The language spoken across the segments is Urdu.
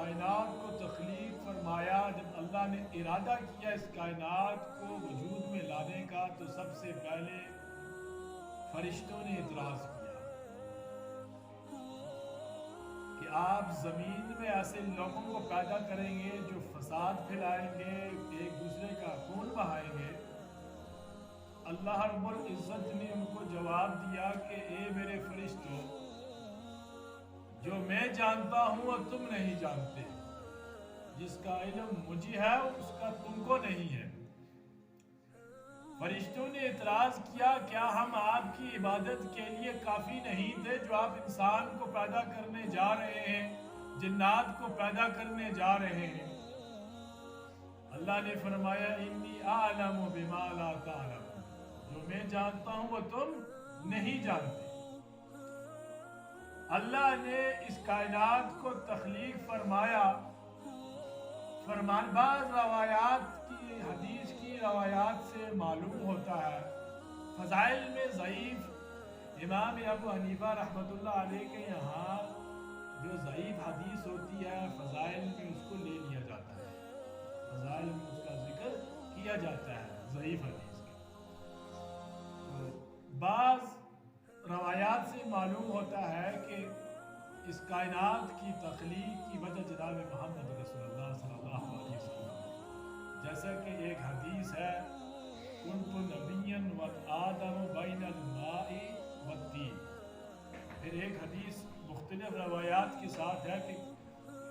کائنات کو تخلیق فرمایا، جب اللہ نے ارادہ کیا اس کائنات کو وجود میں لانے کا، تو سب سے پہلے فرشتوں نے اعتراض کیا کہ آپ زمین میں ایسے لوگوں کو پیدا کریں گے جو فساد پھیلائیں گے، ایک دوسرے کا خون بہائیں گے۔ اللہ رب العزت نے ان کو جواب دیا کہ اے میرے فرشتوں، جو میں جانتا ہوں اور تم نہیں جانتے، جس کا علم مجھے ہے اس کا تم کو نہیں ہے۔ فرشتوں نے اعتراض کیا، کیا ہم آپ کی عبادت کے لیے کافی نہیں تھے جو آپ انسان کو پیدا کرنے جا رہے ہیں، جنات کو پیدا کرنے جا رہے ہیں؟ اللہ نے فرمایا انی اعلم بما لا تعلم، جو میں جانتا ہوں وہ تم نہیں جانتے۔ اللہ نے اس کائنات کو تخلیق فرمایا۔ بعض روایات کی، حدیث کی روایات سے معلوم ہوتا ہے، فضائل میں ضعیف امام ابو حنیفہ رحمۃ اللہ علیہ کے یہاں جو ضعیف حدیث ہوتی ہے فضائل میں اس کو لے لیا جاتا ہے، فضائل میں اس کا ذکر کیا جاتا ہے ضعیف حدیث کے۔ بعض روایات سے معلوم ہوتا ہے کہ اس کائنات کی تخلیق کی وجہ جناب محمد رسول اللہ صلی اللہ علیہ وسلم، جیسا کہ ایک حدیث ہے کنت نبیا والآدم بین الماء والطین، پھر ایک حدیث مختلف روایات کے ساتھ ہے کہ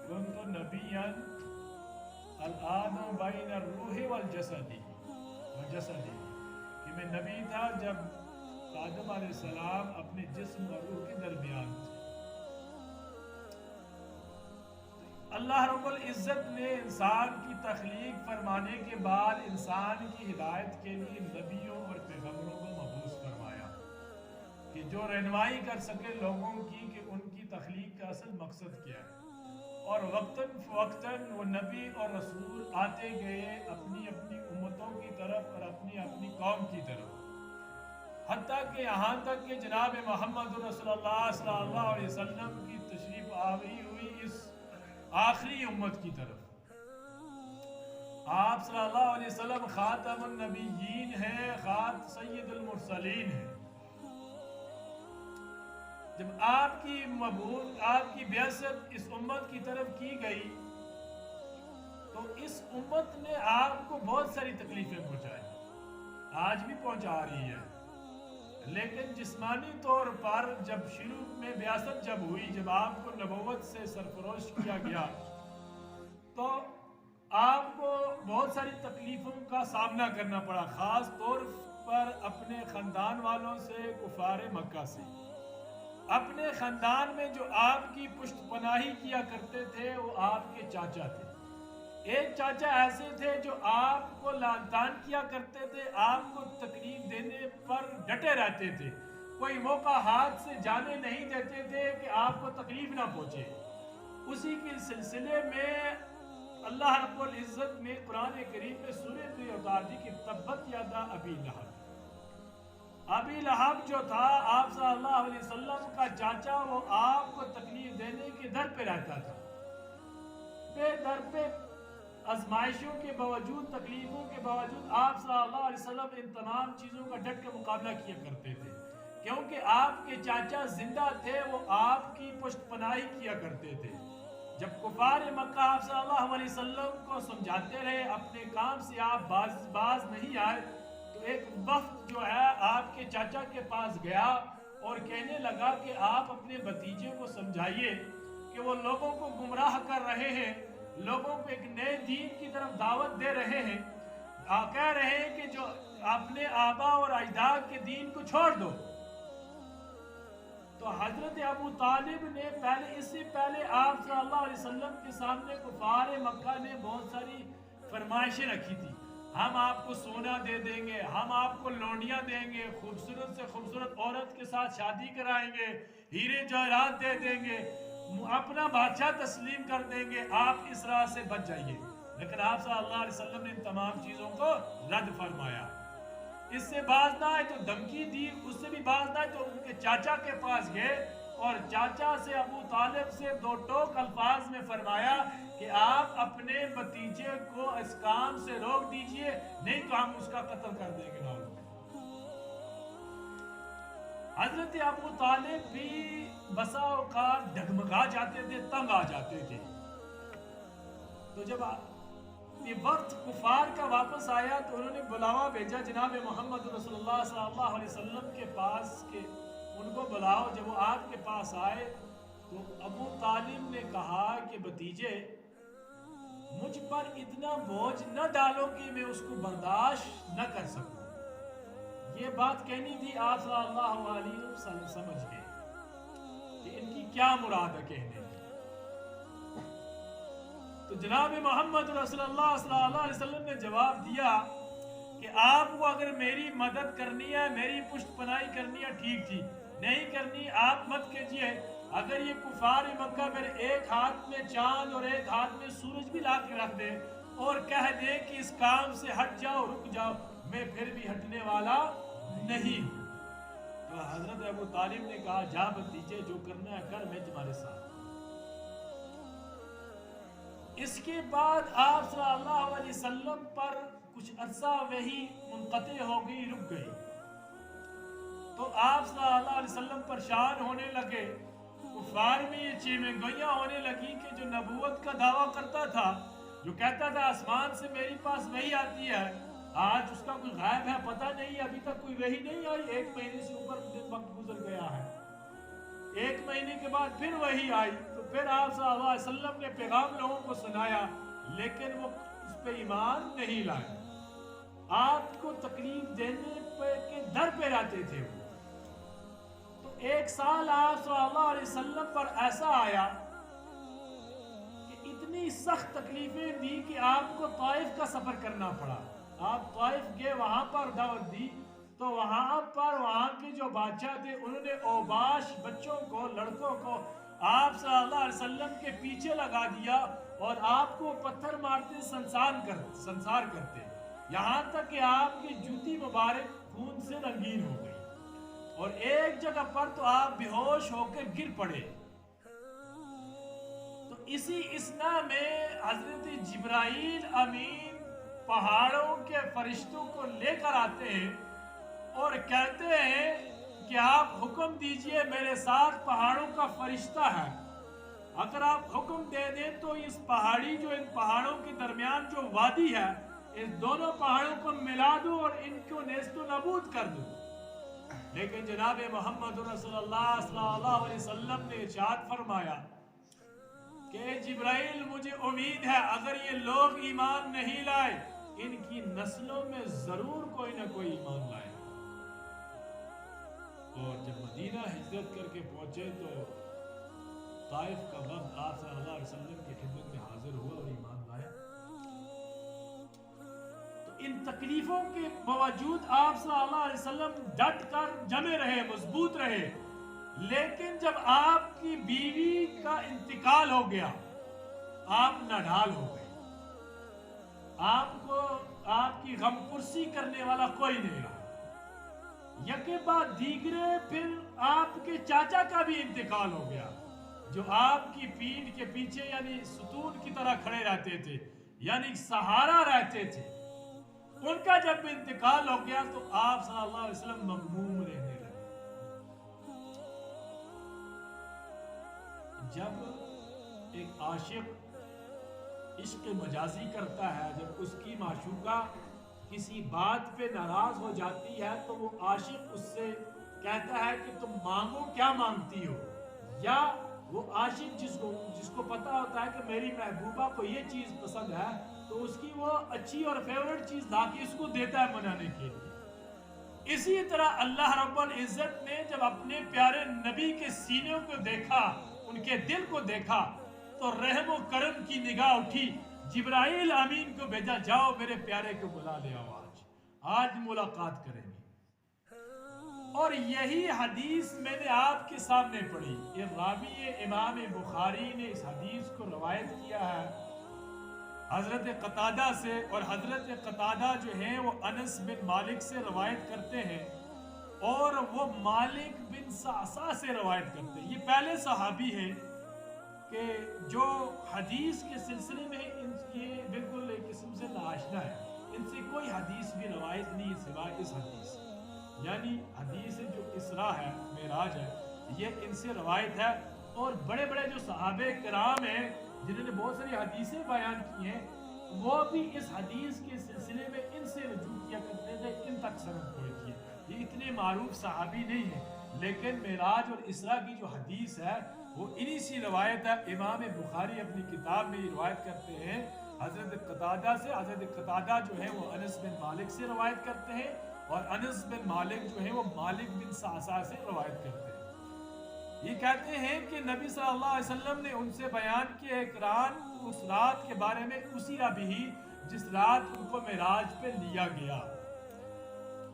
کنت نبیا الآدم بین الروح والجسد، کہ میں نبی تھا جب آدم علیہ السلام اپنے جسم اور روح کے درمیان تھے۔ اللہ رب العزت نے انسان کی تخلیق فرمانے کے بعد انسان کی ہدایت کے لیے نبیوں اور پیغمبروں کو مبعوث فرمایا کہ جو رہنمائی کر سکے لوگوں کی کہ ان کی تخلیق کا اصل مقصد کیا ہے، اور وقتاً فوقتاً وہ نبی اور رسول آتے گئے اپنی اپنی امتوں کی طرف اور اپنی اپنی قوم کی طرف، حتیٰ کہ یہاں تک کہ جناب محمد رسول اللہ صلی اللہ علیہ وسلم کی تشریف آوری ہوئی اس آخری امت کی طرف۔ آپ صلی اللہ علیہ وسلم خاتم النبیین ہیں، سید المرسلین ہیں۔ جب آپ کی بعثت اس امت کی طرف کی گئی تو اس امت نے آپ کو بہت ساری تکلیفیں پہنچائی، آج بھی پہنچا رہی ہے، لیکن جسمانی طور پر جب شروع میں بعثت جب ہوئی، جب آپ کو نبوت سے سرفروش کیا گیا تو آپ کو بہت ساری تکلیفوں کا سامنا کرنا پڑا، خاص طور پر اپنے خاندان والوں سے، کفار مکہ سے۔ اپنے خاندان میں جو آپ کی پشت پناہی کیا کرتے تھے وہ آپ کے چاچا تھے۔ ایک چاچا ایسے تھے جو آپ کو لعن طعن کیا کرتے تھے، آپ کو تکلیف دینے پر ڈٹے رہتے تھے، کوئی موقع ہاتھ سے جانے نہیں دیتے تھے کہ آپ کو تکلیف نہ پہنچے۔ اسی کے سلسلے میں اللہ رب العزت نے قرآن کریم میں سورہ میں اتار دی کہ تبت یادا ابی لہب، ابی لہب جو تھا آپ صلی اللہ علیہ وسلم کا چاچا، وہ آپ کو تکلیف دینے کے در پہ رہتا تھا، بے در پہ آزمائشوں کے باوجود، تکلیفوں کے باوجود آپ صلی اللہ علیہ وسلم ان تمام چیزوں کا ڈٹ کے مقابلہ کیا کرتے تھے، کیونکہ آپ کے چاچا زندہ تھے، وہ آپ کی پشت پناہی کیا کرتے تھے۔ جب کفار مکہ آپ صلی اللہ علیہ وسلم کو سمجھاتے رہے، اپنے کام سے آپ باز نہیں آئے، تو ایک وفد جو ہے آپ کے چاچا کے پاس گیا اور کہنے لگا کہ آپ اپنے بھتیجے کو سمجھائیے کہ وہ لوگوں کو گمراہ کر رہے ہیں، لوگوں کو ایک نئے دین کی طرف دعوت دے رہے ہیں، کہہ رہے ہیں کہ جو اپنے آبا اور اجداد کے دین کو چھوڑ دو۔ تو حضرت ابو طالب نے اس سے پہلے آپ صلی اللہ علیہ وسلم کے سامنے کفار مکہ نے بہت ساری فرمائشیں رکھی تھی، ہم آپ کو سونا دے دیں گے، ہم آپ کو لونڈیاں دیں گے، خوبصورت سے خوبصورت عورت کے ساتھ شادی کرائیں گے، ہیرے جواہرات دے دیں گے، اپنا بادشاہ تسلیم کر دیں گے، آپ اس راہ سے بچ جائیے۔ لیکن آپ صلی اللہ علیہ وسلم نے ان تمام چیزوں کو رد فرمایا۔ اس سے باز نہ آئے تو دھمکی دی، اس سے بھی باز نہ آئے تو ان کے چاچا کے پاس گئے اور چاچا سے ابو طالب سے دو ٹوک الفاظ میں فرمایا کہ آپ اپنے بھتیجے کو اس کام سے روک دیجئے، نہیں تو ہم اس کا قتل کر دیں گے۔ حضرت ابو طالب بھی بسا اوقات ڈگمگا جاتے تھے، تنگ آ جاتے تھے۔ تو جب یہ وقت کفار کا واپس آیا تو انہوں نے بلاوا بھیجا جناب محمد رسول اللہ صلی اللہ علیہ وسلم کے پاس کہ ان کو بلاؤ۔ جب وہ آپ کے پاس آئے تو ابو طالب نے کہا کہ بھتیجے، مجھ پر اتنا بوجھ نہ ڈالو کہ میں اس کو برداشت نہ کر سکوں۔ یہ بات کہنی تھی، آپ صلی اللہ علیہ وسلم سمجھ گئے کہ ان کی کیا مراد ہے کہنے کی۔ تو جناب محمد رسول اللہ صلی اللہ علیہ وسلم نے جواب دیا کہ آپ کو اگر میری مدد کرنی ہے، میری پشت پناہی کرنی ہے، ٹھیک تھی، نہیں کرنی آپ مت کیجئے۔ اگر یہ کفار مکہ میرے ایک ہاتھ میں چاند اور ایک ہاتھ میں سورج بھی لا کے رکھ دے اور کہہ دے کہ اس کام سے ہٹ جاؤ، رک جاؤ، میں پھر بھی ہٹنے والا نہیں۔ تو حضرت ابو طالب نے کہا جا بھتیجے، جو کرنا ہے کر، میں تمہارے ساتھ۔ اس کے بعد آپ صلی اللہ علیہ وسلم پر کچھ عرصہ وحی منقطع ہو گئی، رک گئی۔ تو آپ صلی اللہ علیہ وسلم پریشان ہونے لگے، کفار میں یہ چیمیں گوئیاں ہونے لگی کہ جو نبوت کا دعویٰ کرتا تھا، جو کہتا تھا آسمان سے میری پاس وحی آتی ہے، آج اس کا کوئی غائب ہے، پتہ نہیں، ابھی تک کوئی وحی نہیں آئی، 1 مہینے سے اوپر وقت گزر گیا ہے۔ 1 مہینے کے بعد پھر وحی آئی تو پھر آپ صلی اللہ علیہ وسلم نے پیغام لوگوں کو سنایا، لیکن وہ اس پہ ایمان نہیں لائے، آپ کو تکلیف دینے کے در پہ رہتے تھے وہ۔ تو 1 سال آپ صلی اللہ علیہ وسلم پر ایسا آیا کہ اتنی سخت تکلیفیں دی کہ آپ کو طائف کا سفر کرنا پڑا۔ آپ طائف گئے، وہاں پر دعوت دی تو وہاں پر وہاں کے جو بادشاہ تھے انہوں نے اوباش بچوں کو، لڑکوں کو آپ صلی اللہ علیہ وسلم کے پیچھے لگا دیا اور آپ کو پتھر مارتے سنسار کرتے، یہاں تک کہ آپ کی جوتی مبارک خون سے رنگین ہو گئی اور ایک جگہ پر تو آپ بے ہوش ہو کے گر پڑے۔ تو اسی اثنا میں حضرت جبرائیل امین پہاڑوں کے فرشتوں کو لے کر آتے ہیں اور کہتے ہیں کہ آپ حکم دیجئے، میرے ساتھ پہاڑوں کا فرشتہ ہے، اگر آپ حکم دے دیں تو اس پہاڑی جو ان پہاڑوں کے درمیان جو وادی ہے، اس دونوں پہاڑوں کو ملا دو اور ان کو نیست و نابود کر دو۔ لیکن جناب محمد رسول اللہ صلی اللہ علیہ وسلم نے ارشاد فرمایا کہ جبرائیل، مجھے امید ہے اگر یہ لوگ ایمان نہیں لائے، ان کی نسلوں میں ضرور کوئی نہ کوئی ایمان لائے۔ اور جب مدینہ ہجرت کر کے پہنچے تو طائف کا وفد آپ صلی اللہ علیہ وسلم کی خدمت میں حاضر ہوا اور ایمان لایا۔ تو ان تکلیفوں کے باوجود آپ صلی اللہ علیہ وسلم ڈٹ کر جمے رہے، مضبوط رہے، لیکن جب آپ کی بیوی کا انتقال ہو گیا آپ نڈھال ہو گئے، آپ کو آپ کی غم پرسی کرنے والا کوئی نہیں رہا۔ یکے بعد دیگرے پھر آپ کے چاچا کا بھی انتقال ہو گیا، جو آپ کی پیٹھ کے پیچھے یعنی ستون کی طرح کھڑے رہتے تھے، یعنی سہارا رہتے تھے، ان کا جب انتقال ہو گیا تو آپ صلی اللہ علیہ وسلم مغموم رہنے لگے۔ جب ایک عاشق عشق مجازی کرتا ہے، جب اس کی معشوقہ کسی بات پہ ناراض ہو جاتی ہے تو وہ عاشق اس سے کہتا ہے کہ تم مانگو، کیا مانگتی ہو، یا وہ عاشق جس کو پتا ہوتا ہے کہ میری محبوبہ کو یہ چیز پسند ہے تو اس کی وہ اچھی اور فیورٹ چیز لا کے اس کو دیتا ہے منانے کے لیے۔ اسی طرح اللہ رب العزت نے جب اپنے پیارے نبی کے سینوں کو دیکھا، ان کے دل کو دیکھا تو رحم و کرم کی نگاہ اٹھی، جبرائیل امین کو بھیجا، جاؤ میرے پیارے کو بلا لے آؤ، آج ملاقات کریں گے۔ اور یہی حدیث میں نے آپ کے سامنے پڑھی، یہ راوی امام بخاری نے اس حدیث کو روایت کیا ہے حضرت قتادہ سے، اور حضرت قتادہ جو ہیں وہ انس بن مالک سے روایت کرتے ہیں، اور وہ مالک بن سعصع سے روایت کرتے ہیں. یہ پہلے صحابی ہیں کہ جو حدیث کے سلسلے میں یہ بالکل ایک قسم سے ناشنا ہے. ان سے کوئی حدیث بھی روایت نہیں سوائے اس حدیث, یعنی حدیث جو اسراء ہے, معراج ہے, یہ ان سے روایت ہے. اور بڑے بڑے جو صحابہ کرام ہیں جنہوں نے بہت ساری حدیثیں بیان کی ہیں, وہ بھی اس حدیث کے سلسلے میں ان سے رجوع کیا کرتے تھے, ان تک سند پہنچی ہے. یہ اتنے معروف صحابی نہیں ہیں, لیکن معراج اور اسراء کی جو حدیث ہے وہ انہی سی روایت ہے. امام بخاری اپنی کتاب میں یہ روایت کرتے ہیں حضرت قتادہ سے. حضرت قتادہ جو ہے وہ انس بن مالک سے روایت کرتے ہیں, اور انس بن مالک جو ہے وہ مالک بن سعصع سے روایت کرتے ہیں. یہ کہتے ہیں کہ نبی صلی اللہ علیہ وسلم نے ان سے بیان کیا ہے قرآن اس رات کے بارے میں, اسی بھی جس رات ان کو معراج پہ لیا گیا.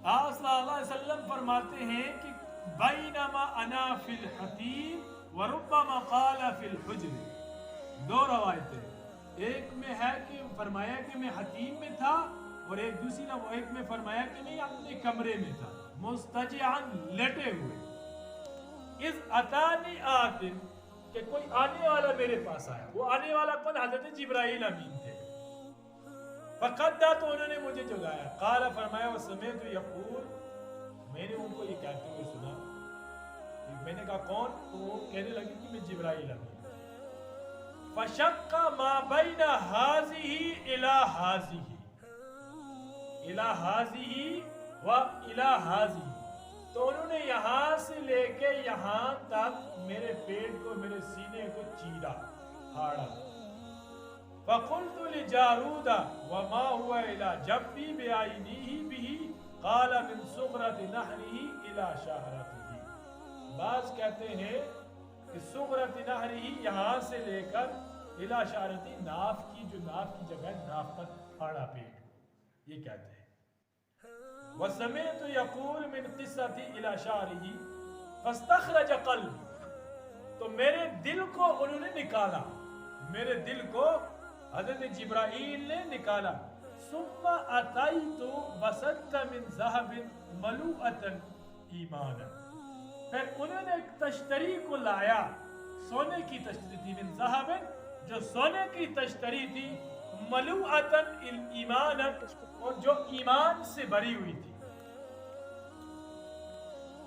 آپ صلی اللہ علیہ وسلم فرماتے ہیں کہ بینما انا فی الحتیم وربما قال فی الحجر. دو روایتیں, ایک میں ہے کہ فرمایا کہ میں حتیم میں تھا, اور ایک دوسری ایک میں فرمایا کہ میں اپنے کمرے میں تھا مستجعا, لیٹے ہوئے. اذ اتانی آتن, کہ کوئی آنے والا میرے پاس آیا. وہ آنے والا کون؟ حضرت جبرائیل امین تھے. فقدا, تو انہوں نے مجھے جگایا. قال, فرمایا, وسمعت یقول, میں نے ان کو یہ کہتے ہوئے سنا. میں نے کہا کون؟ تو وہ کہنے لگے کہ میں جبرائیل امین. فشق ما بین ہذہ الی ہذہ الی ہذہ و الی ہذہ, تو انہوں نے یہاں سے لے کے یہاں تک میرے پیٹ کو, میرے سینے کو چیرا, پھاڑا. فقلت لجارود وما هو الى جبی بعینیہ بہ قال من صغرۃ نہرہ الى شہرتہ. بعض کہتے ہیں کہ صغرۃ نہرہ یہاں سے لے کر الى شہرتہ, ناف کی جو ناف کی جگہ ناف تک پھاڑا پیٹ کو, یہ کہتے ہیں. وسمعت یقول من قصتی الی شعرہ فاستخرج قلبی, تو میرے دل کو انہوں نے نکالا, میرے دل کو حضرت جبرائیل نے نکالا. ثم اتیت بسط من ذهب ملوءۃ ایمانا, پھر انہوں نے ایک تشتری کو لایا, سونے کی تشتری تھی, من ذهب, جو سونے کی تشتری تھی, ملوءۃ ایمانا, اور جو ایمان سے بھری ہوئی تھی.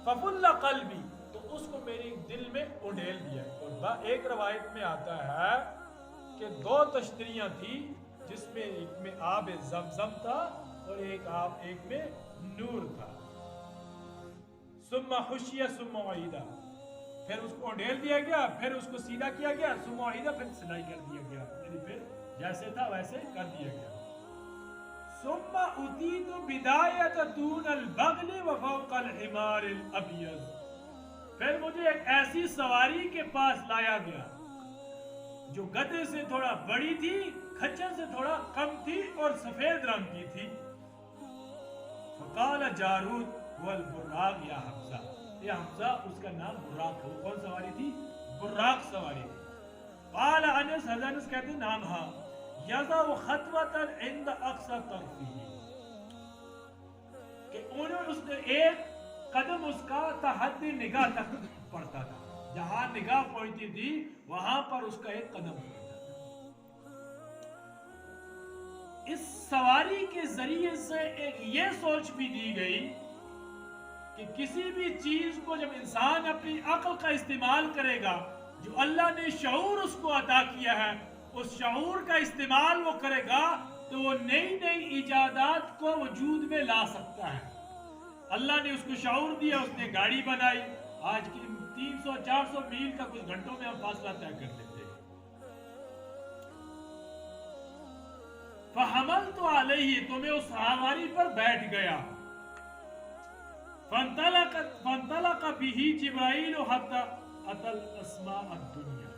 ففل قلبی, تو اس کو میرے دل میں اڈیل دیا. اور ایک روایت میں آتا ہے کہ دو تشتریاں تھی, جس میں ایک میں آب زمزم تھا اور ایک میں نور تھا. ثم حشی ثم عیدا, پھر اس کو اڈیل دیا گیا, پھر اس کو سیدھا کیا گیا, ثم عیدا, پھر سلائی کر دیا گیا, یعنی پھر جیسے تھا ویسے کر دیا گیا. ثم اتیت بدایت دون البغل وفوق الحمار الابیض, پھر مجھے ایک ایسی سواری کے پاس لایا گیا جو گدھے سے تھوڑا بڑی تھی, کھچر سے تھوڑا کم تھی, اور سفید رنگ کی تھی. فقال جارود والبراق یا حمزہ, یہ حمزہ اس کا نام براق ہے. کون سواری تھی؟ براق سواری تھی. قال انس, حضرت کہتے ہیں نام ہاں, یضع خطوۃ عند اقصى طرفہ, کہ انہوں اس نے ایک قدم اس کا تحد نگاہ تک پڑتا تھا, جہاں نگاہ پہنچتی تھی وہاں پر اس کا ایک قدم پڑتا تھا. اس سواری کے ذریعے سے ایک یہ سوچ بھی دی گئی کہ کسی بھی چیز کو جب انسان اپنی عقل کا استعمال کرے گا, جو اللہ نے شعور اس کو عطا کیا ہے, اس شعور کا استعمال وہ کرے گا تو وہ نئی نئی ایجادات کو وجود میں لا سکتا ہے. اللہ نے اس کو شعور دیا, اس نے گاڑی بنائی, آج کی 300-400 میل کا کچھ گھنٹوں میں ہم فاصلہ طے کر لیتے ہیں. فحملت علیہ, تو میں اس سواری پر بیٹھ گیا. فانطلق به جبرائیل حتی اتى الاسماء الدنیا,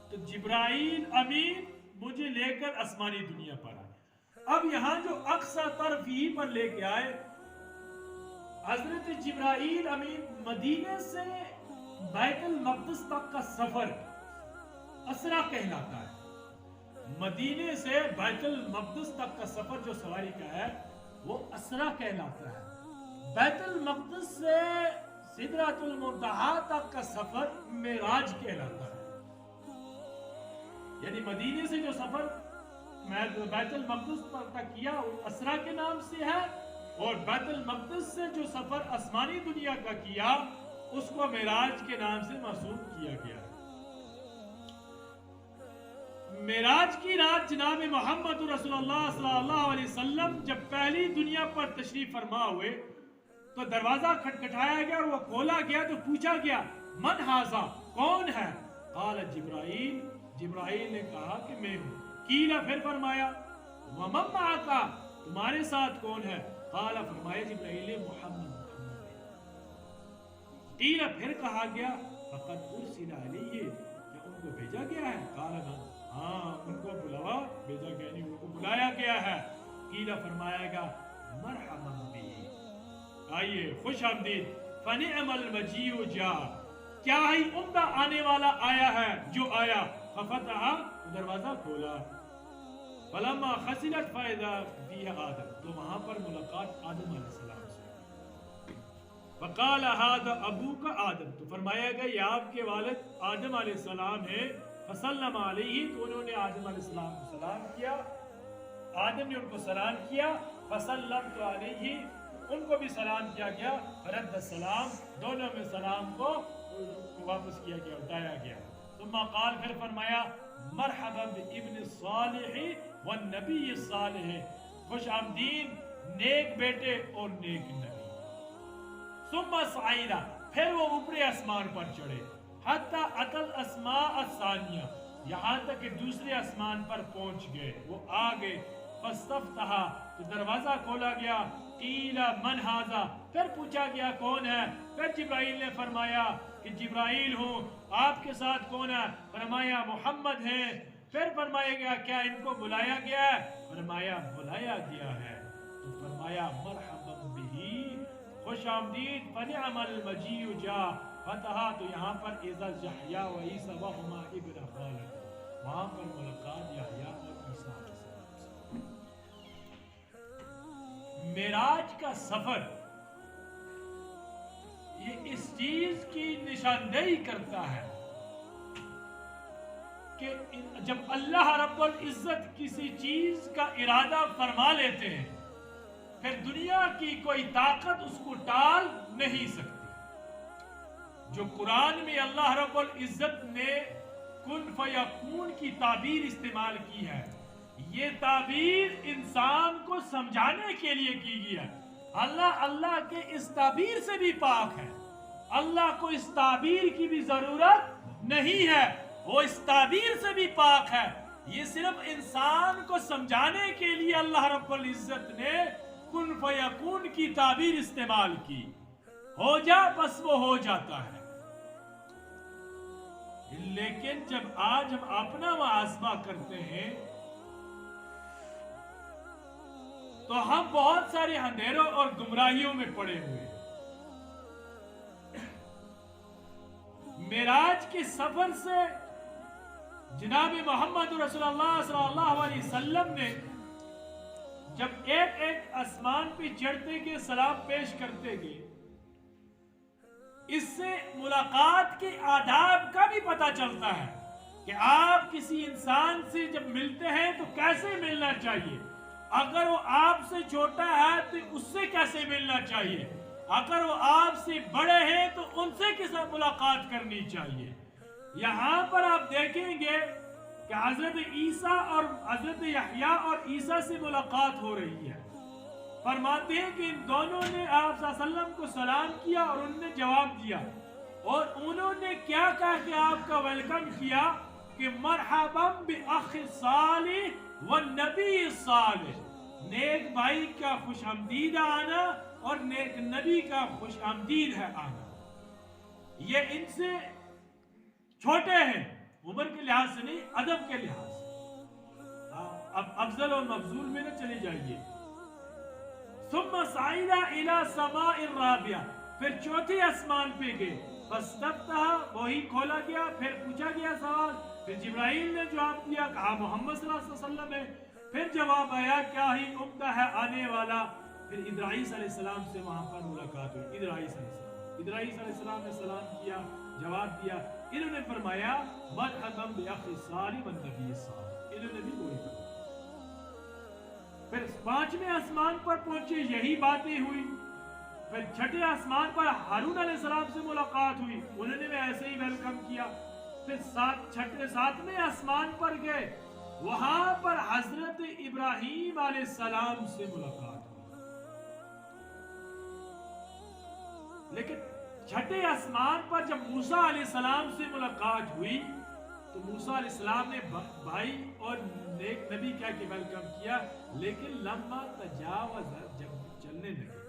تو جبرائیل امین مجھے لے کر آسمانی دنیا پر آئے. اب یہاں جو اقصی طرف ہی پر لے کے آئے, حضرت جبرائیل امین مدینے سے بیت المقدس تک کا سفر اسرا کہلاتا ہے. مدینے سے بیت المقدس تک کا سفر جو سواری کا ہے وہ اسرا کہلاتا ہے. بیت المقدس سے سدرۃ المنتہا تک کا سفر معراج کہلاتا ہے. یعنی مدینے سے جو سفر بیت المقدس تک کیا وہ اسرا کے نام سے ہے، اور بیت المقدس سے جو سفر آسمانی دنیا کا کیا اس کو معراج کے نام سے منسوب کیا گیا. معراج کی رات جناب محمد رسول اللہ صلی اللہ علیہ وسلم جب پہلی دنیا پر تشریف فرما ہوئے تو دروازہ کھٹکھٹایا گیا اور وہ کھولا گیا تو پوچھا گیا من ھذا، کون ہے؟ قال جبرائیل، جبرائیل نے کہا کہ میں ہوں. قیل، پھر فرمایا ومن معک، تمہارے ساتھ کون ہے؟ قال، فرمایا جبرائیل محمد. قیل، پھر کہا گیا فقد ارسل علیہ، کیا ان کو بھیجا گیا ہے؟ قال ہاں، ان کو بلاوا بھیجا گیا، نہیں ان کو بلایا گیا ہے. قیل، فرمایا گیا مرحبا بہ، آئیے خوش آمدید. فنعم المجیء جاء، کیا ہی عمدہ آنے والا آیا ہے جو آیا. ففتح، دروازہ کھولا. فلما خسلت فاذا فیہ آدم، تو وہاں پر ملاقات آدم علیہ السلام سے. فقال ھذا ابوک آدم، تو فرمایا گیا یہ آپ کے والد آدم علیہ السلام ہیں. فسلم علیہ، تو انہوں نے آدم علیہ السلام کو سلام کیا. آدم نے ان کو سلام کیا. فسلمت علیہ، ان کو بھی سلام کیا گیا. رد السلام، دونوں میں سلام کو واپس کیا گیا، اٹھایا گیا. ثم قال، پھر فرمایا مرحبا بابن الصالح والنبی الصالح، خوش آمدید نیک بیٹے اور نیک نبی. ثم صعد، پھر وہ اوپر آسمان پر چڑھے. حتی اتى الاسماء الثانیہ، یہاں تک کہ دوسرے آسمان پر پہنچ گئے، وہ آ گئے. فاستفتح، تو دروازہ کھولا گیا. قیل من ھذا، پھر پوچھا گیا کون ہے؟ پھر جبرائیل نے فرمایا کہ جبرائیل ہوں. آپ کے ساتھ کون ہے؟ فرمایا محمد ہیں. پھر فرمایا گیا کیا ان کو بلایا گیا ہے؟ فرمایا بلایا گیا ہے. تو فرمایا مرحبا بہ، خوش آمدید. فنعم المجیء جاء. فتح، تو یہاں پر اذا یحییٰ و عیسیٰ وہما ابن خالد، وہاں پر ملاقات یحییٰ اور عیسیٰ علیہ السلام سے. معراج کا سفر یہ اس چیز کی نشاندہی کرتا ہے کہ جب اللہ رب العزت کسی چیز کا ارادہ فرما لیتے ہیں پھر دنیا کی کوئی طاقت اس کو ٹال نہیں سکتی. جو قرآن میں اللہ رب العزت نے کن فیکون کی تعبیر استعمال کی ہے، یہ تعبیر انسان کو سمجھانے کے لیے کی گئی ہے. اللہ کے اس تعبیر سے بھی پاک ہے. اللہ کو اس تعبیر کی بھی ضرورت نہیں ہے، وہ اس تعبیر سے بھی پاک ہے. یہ صرف انسان کو سمجھانے کے لیے اللہ رب العزت نے کن فیکون کی تعبیر استعمال کی. ہو جا بس وہ ہو جاتا ہے. لیکن جب آج ہم اپنا محاسبہ کرتے ہیں تو ہم بہت سارے اندھیروں اور گمراہیوں میں پڑے ہوئے. معراج کے سفر سے جناب محمد رسول اللہ صلی اللہ علیہ وسلم نے جب ایک ایک آسمان پہ چڑھتے گئے، سلام پیش کرتے گئے، اس سے ملاقات کے آداب کا بھی پتہ چلتا ہے کہ آپ کسی انسان سے جب ملتے ہیں تو کیسے ملنا چاہیے. اگر وہ آپ سے چھوٹا ہے تو اس سے کیسے ملنا چاہیے. اگر وہ آپ سے بڑے ہیں تو ان سے کس ملاقات کرنی چاہیے. یہاں پر آپ دیکھیں گے کہ حضرت عیسیٰ اور حضرت یحییٰ اور عیسیٰ سے ملاقات ہو رہی ہے. فرماتے ہیں کہ ان دونوں نے آپ صلی اللہ علیہ وسلم کو سلام کیا اور انہوں نے جواب دیا، اور انہوں نے کیا کہا کہ آپ کا ویلکم کیا کہ مرحبا باخ صالح والنبی صالح، نیک بھائی کا خوش آمدید آنا اور نیک نبی کا خوش آمدید ہے آنا. یہ ان سے چھوٹے ہیں، عمر کے لحاظ سے نہیں، ادب کے لحاظ سے. اب افضل اور مفضول میں نہ چلے جائیے. ثم صعد الى سماء الرابعہ، پھر چوتھے آسمان پہ گئے. فاستفتح، وہی کھولا گیا. پھر پوچھا گیا سوال، پھر جبرائیل نے جواب دیا، کہا محمد صلی اللہ علیہ وسلم ہے. پھر جواب آیا کیا ہی عمدہ ہے آنے والا. پھر ادریس علیہ السلام سے وہاں پر ملاقات ہوئی. ادریس علیہ السلام نے سلام کیا, جواب دیا. انہوں نے فرمایا مرحبا بأخی صالح والنبی صالح. انہوں نے بھی وہی کہا. پھر 5ویں آسمان پر پہنچے, یہی باتیں ہوئی. پھر 6ٹھے آسمان پر ہارون علیہ السلام سے ملاقات ہوئی, انہوں نے بھی ایسے ہی ویلکم کیا. پھر 7ویں آسمان پر گئے, وہاں پر حضرت ابراہیم علیہ السلام سے ملاقات ہوئی. لیکن 6ٹھے آسمان پر جب موسیٰ علیہ السلام سے ملاقات ہوئی تو موسیٰ علیہ السلام نے بھائی اور نیک نبی کہہ کے ویلکم کیا. لیکن لما تجاوز, جب چلنے لگے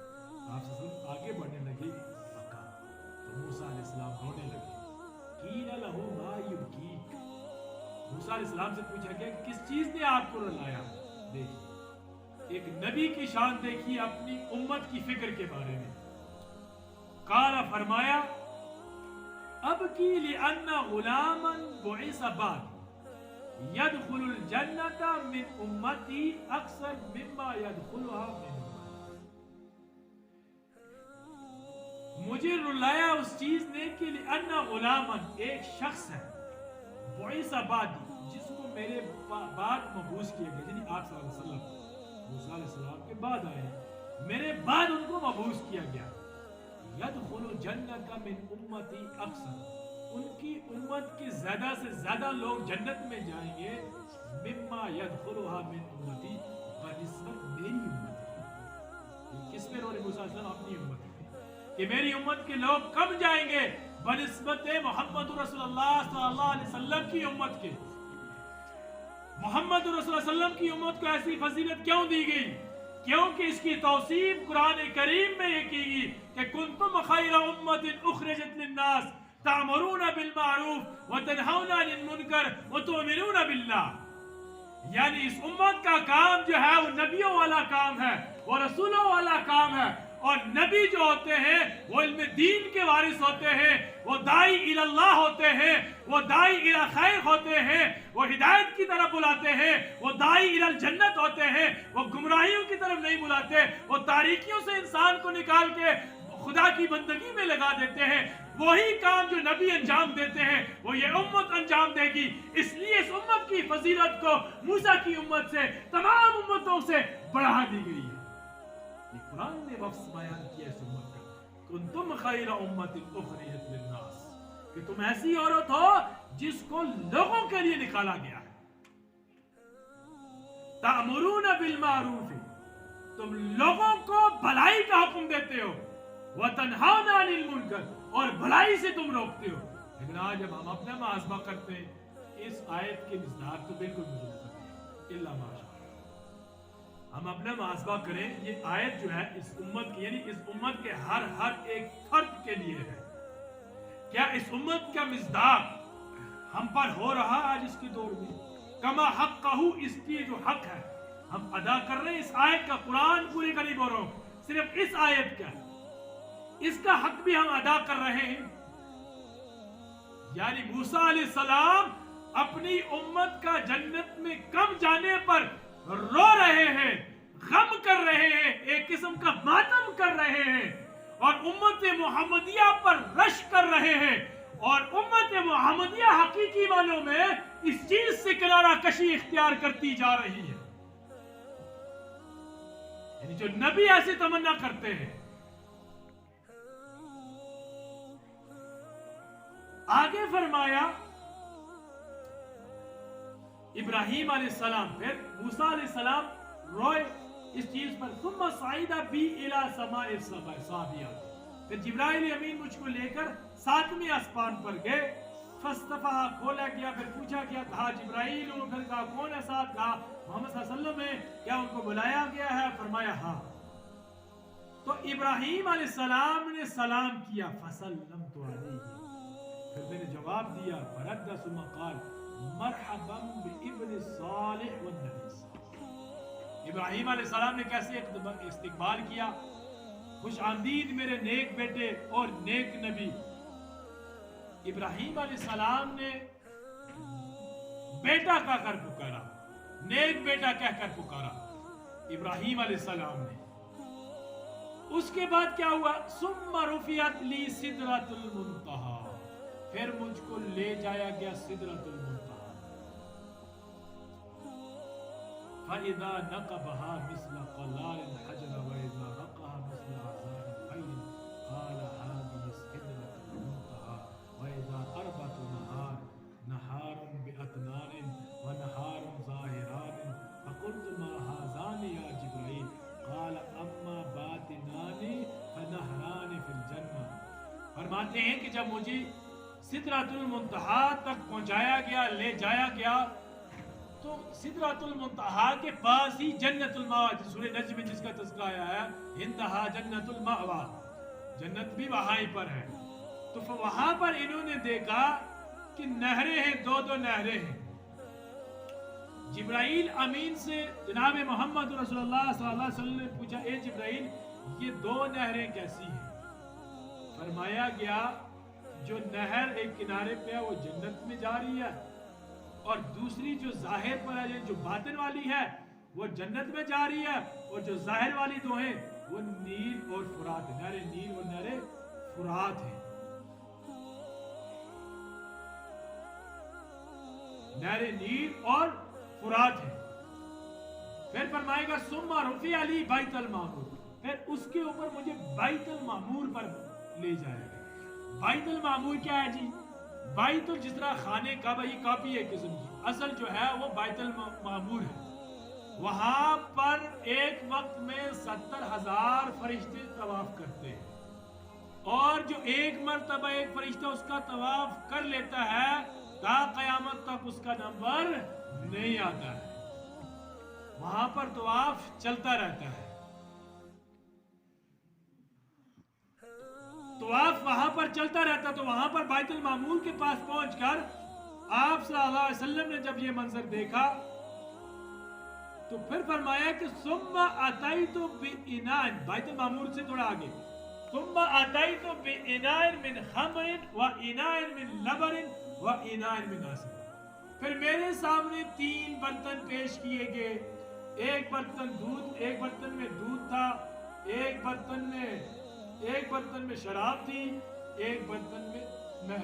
آپ سے آگے بڑھنے لگے, تو موسیٰ علیہ السلام رونے لگے. قیل لہ ما یبکیک, موسیٰ علیہ السلام سے پوچھا گیا کہ کس چیز نے آپ کو رلایا. دیکھیے ایک نبی کی شان دیکھیے اپنی امت کی فکر کے بارے میں. قال, فرمایا ابکی لأن غلاما بعث بعد يدخل الجنة من امتی اکثر مما يدخلها من امتی. مجھے رلایا اس چیز نے کہ لأن غلاما, ایک شخص ہے, بعث بعد, جس کو میرے بعد مبعوث کیا گیا, یعنی آپ صلی اللہ علیہ وسلم موسیٰ علیہ السلام کے بعد آئے, میرے بعد ان کو مبعوث کیا گیا. یدخل جنت من امتی اکثر, ان کی امت کے زیادہ سے زیادہ لوگ جنت میں جائیں گے. مما یدخلها من امتی, بنسبت میری امت کی. کس پہ رو رہے موسیٰ علیہ السلام؟ اپنی امت کی, کہ میری امت کے لوگ کم جائیں گے بنسبت محمد رسول اللہ صلی اللہ علیہ وسلم کی امت کے. محمد رسول اللہ صلی اللہ علیہ وسلم کی امت کو ایسی فضیلت کیوں دی گئی؟ کیونکہ اس کی توصیف قرآن کریم میں یہ کی گئی کہ کنتم خیر امت اخرجت للناس تعمرون بالمعروف وتنہون عن المنکر وتؤمنون باللہ. یعنی اس امت کا کام جو ہے وہ نبیوں والا کام ہے, وہ رسولوں والا کام ہے. اور نبی جو ہوتے ہیں وہ علم دین کے وارث ہوتے ہیں, وہ داعی الی اللہ ہوتے ہیں, وہ داعی الی خیر ہوتے ہیں, وہ ہدایت کی طرف بلاتے ہیں, وہ داعی الی الجنت ہوتے ہیں, وہ گمراہیوں کی طرف نہیں بلاتے, وہ تاریکیوں سے انسان کو نکال کے خدا کی بندگی میں لگا دیتے ہیں. وہی کام جو نبی انجام دیتے ہیں وہ یہ امت انجام دے گی. اس لیے اس امت کی فضیلت کو موسیٰ کی امت سے, تمام امتوں سے بڑھا دی گئی ہے. قرآن نے وصف بیان کیا اس امت کا, کنتم خیر امت اخرجت للناس, کہ تم ایسی عورت ہو جس کو لوگوں کے لیے نکالا گیا ہے. تأمرون بالمعروف, تم لوگوں کو بھلائی کا حکم دیتے ہو, وتنہون عن المنکر, اور بھلائی سے تم روکتے ہو. لیکن آج جب ہم اپنا محاسبہ کرتے ہیں اس آیت کے مصداق تو بالکل مجھے نظر نہیں الا ماشاء. ہم اپنا محاسبہ کریں, یہ آیت جو ہے اس امت کی, یعنی اس امت کے ہر ایک فرد کے لیے ہے. کیا اس امت کا مصداق ہم پر ہو رہا آج اس کے دور میں؟ کما حقہ, اس کی جو حق ہے ہم ادا کر رہے ہیں اس آیت کا. قرآن پورے کا نہیں بول رہا ہوں, صرف اس آیت کا, اس کا حق بھی ہم ادا کر رہے ہیں. یعنی موسیٰ علیہ السلام اپنی امت کا جنت میں کم جانے پر رو رہے ہیں, غم کر رہے ہیں, ایک قسم کا ماتم کر رہے ہیں, اور امت محمدیہ پر رشک کر رہے ہیں. اور امت محمدیہ حقیقی معنوں میں اس چیز سے کنارہ کشی اختیار کرتی جا رہی ہے. یعنی جو نبی ایسے تمنا کرتے ہیں. آگے فرمایا ابراہیم علیہ السلام, پھر موسیٰ علیہ السلام روئے اس چیز پر. ثم صعد بی الی سماء السابعہ, پھر جبرائیل امین مجھ کو لے کر 7ویں آسمان پر گئے. فاستفتح, کھولا گیا, پھر پوچھا گیا, کہا جبرائیل, پھر کہا کون ہے ساتھ, کہا محمد صلی اللہ علیہ وسلم ہے, کیا ان کو بلایا گیا ہے؟ فرمایا ہاں. تو ابراہیم علیہ السلام نے سلام کیا, فسلمت علیہ, پھر میں نے جواب دیا, فرد ثم قال مرحبا بابن صالح والنبی صالح. ابراہیم علیہ السلام نے کیسے استقبال کیا, خوش آمدید میرے نیک بیٹے اور نیک نبی. ابراہیم علیہ السلام نے بیٹا کہہ کر پکارا, نیک بیٹا کہہ کر پکارا ابراہیم علیہ السلام نے. اس کے بعد کیا ہوا؟ ثم رفعت لی سدرۃ المنتہا، پھر مجھ کو لے جایا گیا سدرۃ المنتہا، فَإِذَا نَقَبَهَا مِثْلَ قَلَالِ الْحَجَرِ وَإِذَا رَقَّهَا مِثْلَ عَذَارِ الْخَيْلِ قَالَ هَذِهِ سِدْرَةُ الْمُنتَهَى وَإِذَا أَرْبَعَةُ نَهَارٌ بِأَتْنَانٍ وَنَهَارٌ ظَاهِرَانٍ فَقُلْتُ مَا هَذَانِ يَا جِبْرَائِيلُ قَالَ أَمَّا بَاطِنَانِ فَنَهْرَانِ فِي الْجَنَّةِ۔ فرماتے ہیں کہ جب مجھے سدرۃ المنتہا تک پہنچایا گیا، لے جایا گیا، تو سدرۃ المنتہا کے پاس ہی جنت المأوی، سورہ نجم میں جس کا تذکرہ آیا ہے، انتہا جنت المأوی، جنت بھی وہاں ہی پر ہے۔ تو وہاں پر انہوں نے دیکھا کہ نہریں ہیں، دو دو نہریں ہیں۔ جبرائیل امین سے جناب محمد رسول اللہ صلی اللہ علیہ وسلم نے پوچھا، اے جبرائیل یہ دو نہریں کیسی ہیں؟ فرمایا گیا جو نہر ایک کنارے پہ ہے وہ جنت میں جا رہی ہے، اور دوسری جو ظاہر پر ہے، جو باطن والی ہے وہ جنت میں جا رہی ہے، اور جو ظاہر والی دو ہیں وہ نیل اور فرات ہے، نہر نیل اور نہر فرات ہے۔ نہر نیل اور فرات ہے۔ پھر فرمائے گا ثم رفع علی بیت المعمور، پھر اس کے اوپر مجھے بیت المعمور پر لے جائے گا۔ بیت المعمور کیا ہے جی؟ بیت جس طرح خانے کعبہ، یہ کاپی ہے قسم کی، اصل جو ہے وہ بیت المعمور ہے۔ وہاں پر ایک وقت میں 70,000 فرشتے طواف کرتے ہیں، اور جو ایک مرتبہ ایک فرشتہ اس کا طواف کر لیتا ہے تا قیامت تک اس کا نمبر نہیں آتا ہے۔ وہاں پر طواف چلتا رہتا ہے، طواف وہاں پر چلتا رہتا۔ تو وہاں پر بیت المعمور کے پاس پہنچ کر آپ صلی اللہ علیہ وسلم نے جب یہ منظر دیکھا تو پھر فرمایا کہ ثم اتیت باناء، بیت المعمور سے تھوڑا آگے، ثم اتیت باناء من خمر واناء من لبن واناء من عسل، پھر میرے سامنے 3 برتن پیش کیے گئے، ایک برتن میں دودھ تھا، ایک برتن میں شراب تھی، ایک برتن میں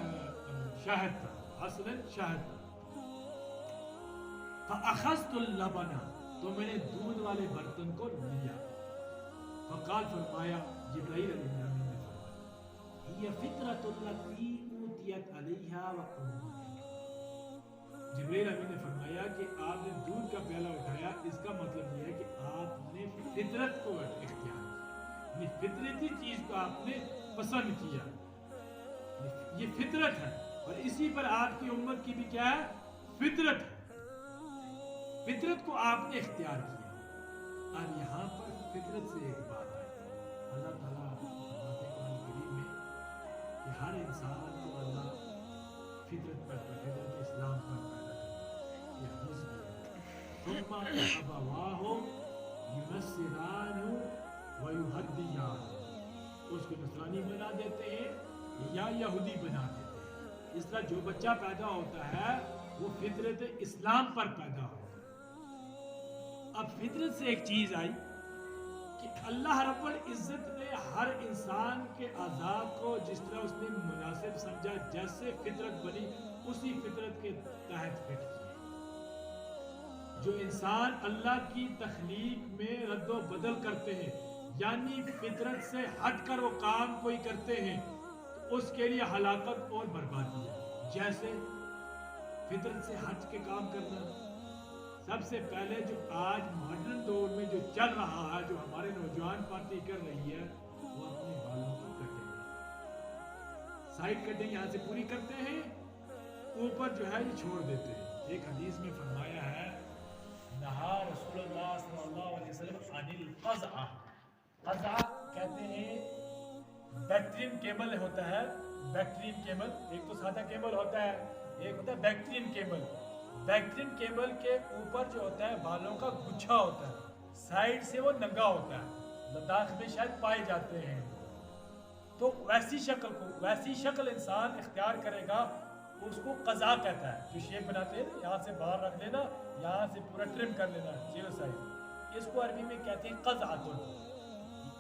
شہد تھا، اصلاً شہد تھا۔ فَأَخَذْتُ اللَّبَنَ، تو میں نے دودھ والے برتن کو لیا۔ فقال، فرمایا جبرائیل علیہ السلام نے فرمایا، هِيَ فِطْرَةُ الَّتِي أُوتِيَتْ عَلَيْهَا وَأُمِّهَا، جبرائیل امین نے فرمایا کہ آپ نے دودھ کا پیالہ اٹھایا، اس کا مطلب یہ ہے کہ آپ نے فطرت کو اختیار کیا، فطرتی چیز کو آپ نے پسند کیا، یہ فطرت ہے، اور اسی پر آپ کی امت کی بھی کیا ہے؟ فطرت ہے، فطرت کو آپ نے اختیار کیا۔ اور یہاں پر فطرت سے ایک بات ہے، اللہ تعالیٰ فرماتے ہیں قرآن کریم میں کہ ہر انسان کو اللہ فطرت پر، فطرت اسلام پر پیدا کرتا ہے، یہ حدیث میں ہے، ثم أبواه ينصرانه ويهوديانه، اس کو نصرانی بنا دیتے ہیں یا یہودی بنا دیتے ہیں۔ اس طرح جو بچہ پیدا ہوتا ہے وہ فطرت اسلام پر پیدا ہوتا ہے۔ اب فطرت سے ایک چیز آئی کہ اللہ رب العزت نے ہر انسان کے اعضاء کو جس طرح اس نے مناسب سمجھا، جیسے فطرت بنی اسی فطرت کے تحت فٹ کیا۔ جو انسان اللہ کی تخلیق میں رد و بدل کرتے ہیں، یعنی فطرت سے ہٹ کر وہ کام کوئی کرتے ہیں، تو اس کے لیے ہلاکت اور بربادی ہے۔ جیسے فطرت سے ہٹ کے کام کرنا، سب سے پہلے جو آج ماڈرن دور میں جو چل رہا ہے، جو ہمارے نوجوان پارٹی کر رہی ہے، وہ اپنے بالوں کی کٹنگ، سائڈ کٹنگ یہاں سے پوری کرتے ہیں، اوپر جو ہے یہ چھوڑ دیتے ہیں۔ ایک حدیث میں فرمایا ہے، نہا رسول اللہ صلی اللہ علیہ وسلم عن القزع، قزع کہتے ہیں بیکٹرین کیبل ہوتا ہے، بیکٹرین کیبل، ایک تو سادہ کیبل ہوتا ہے، ایک ہوتا ہے بیکٹرین کیبل۔ بیکٹرین کیبل کے اوپر جو ہوتا ہے بالوں کا گچھا ہوتا ہے، سائڈ سے وہ ننگا ہوتا ہے، لداخ میں شاید پائے جاتے ہیں۔ تو ویسی شکل انسان اختیار کرے گا، اس کو قزع کہتا ہے۔ جو شیپ بناتے ہیں یہاں سے باہر رکھ لینا، یہاں سے پورا ٹرم کر لینا، زیرو سائز، اس کو عربی میں کہتے ہیں قزعۃ۔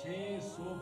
600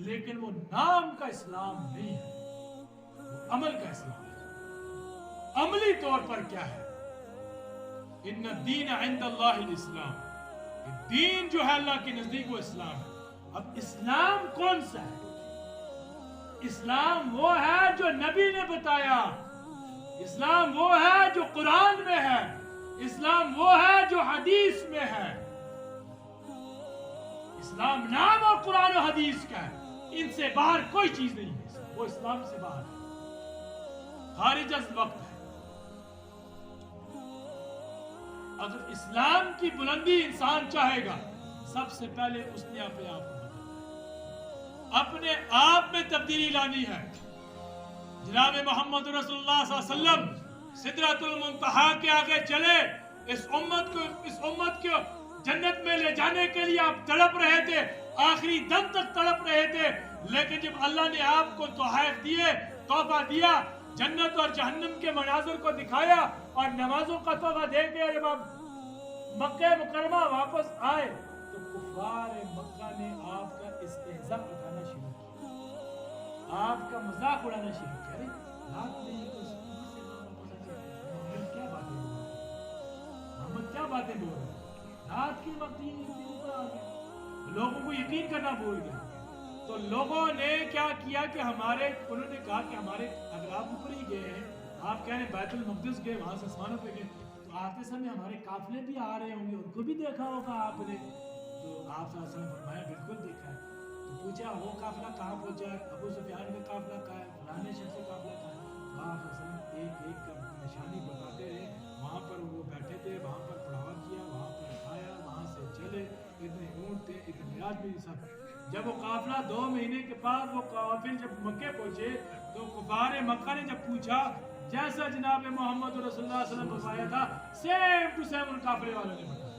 لیکن وہ نام کا اسلام نہیں ہے، وہ عمل کا اسلام ہے۔ عملی طور پر کیا ہے؟ ان الدین عند اللہ الاسلام، دین جو ہے اللہ کے نزدیک وہ اسلام ہے۔ اب اسلام کون سا ہے؟ اسلام وہ ہے جو نبی نے بتایا، اسلام وہ ہے جو قرآن میں ہے، اسلام وہ ہے جو حدیث میں ہے۔ اسلام نام اور قرآن و حدیث کا ہے، ان سے باہر کوئی چیز نہیں ہے، وہ اسلام سے باہر ہے، خارج از وقت ہے۔ اگر اسلام کی بلندی انسان چاہے گا، سب سے پہلے اس نے اپنے آپ کو اپنے آپ میں تبدیلی لانی ہے۔ جناب محمد رسول اللہ صلی اللہ علیہ وسلم سدرۃ المنتہا کے آگے چلے، اس امت کو جنت میں لے جانے کے لیے آپ تڑپ رہے تھے، آخری دم تک تڑپ رہے تھے، لیکن جب اللہ نے آپ کو تحفہ دیا، جنت اور جہنم کے مناظر کو دکھایا اور نمازوں کا تحفہ دے دیا، جب آپ مکہ مکرمہ واپس آئے تو کفار مکہ نے آپ کا استہزاء اٹھانا شروع کیا، آپ کا مذاق اڑانا شروع کیا۔ محمد کیا باتیں بول رہے ہیں، رات کے وقت لوگوں کو یقین کرنا بھول گیا۔ تو لوگوں نے کیا کیا کہ انہوں نے کہا کہ اگر آپ اوپر ہی گئے ہیں، آپ کہہ رہے ہیں بیت المقدس گئے، وہاں سے آسمانوں پہ گئے، تو آتے سمے ہمارے قافلے بھی آ رہے ہوں گے، ان کو بھی دیکھا ہوگا آپ نے؟ تو آپ صلی اللہ علیہ وسلم فرمایا بالکل دیکھا ہے۔ تو پوچھا وہ قافلہ کہاں پہنچا ہے؟ ابو سفیان کا قافلہ کہاں ہے؟ فلانے شخص کا قافلہ کہاں ہے؟ تو آپ صلی اللہ علیہ وسلم ایک ایک کا نشانی بتاتے رہے، وہاں پر وہ بیٹھے تھے، وہاں پر پڑاوا کیا، وہاں پر کھایا، وہاں سے چلے، اتنے اونٹ تھے، اتنے آدمی سب۔ جب وہ قافلہ 2 مہینے کے بعد وہ قافل جب مکے پہنچے تو کفار مکہ نے جب پوچھا، جیسا جناب محمد رسول اللہ صلی اللہ علیہ وسلم فرمایا تھا، سیم ٹو سیم ان قافلے والوں نے بتایا،